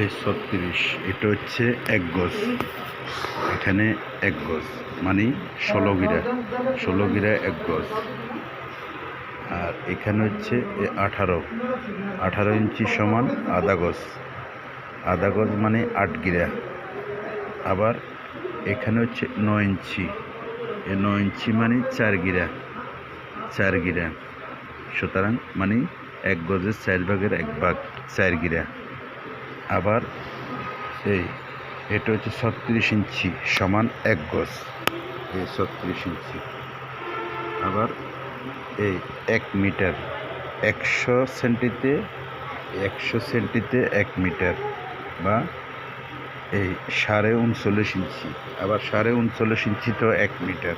এই 36 এটা হচ্ছে 1 গজ। এখানে 1 গজ মানে 16 গিরা, 16 গিরা 1 গজ। আর এখানে হচ্ছে 18 ইঞ্চি সমান আধা গজ, আধা গজ মানে 8 গিরা। আবার এখানে হচ্ছে 9 ইঞ্চি, 9 ইঞ্চি মানে 4 গিরা, 4 গিরা। সুতরাং মানে 1 গজের 4 ভাগের 1 ভাগ, 4 গিরা। আবার এটা হচ্ছে 36 ইঞ্চি সমান 1 গজ, এই 36 ইঞ্চি। আবার 1 মিটার, 100 সেন্টিতে 1 মিটার বা 39.5 ইঞ্চি। আবার 39.5 ইঞ্চি তো 1 মিটার।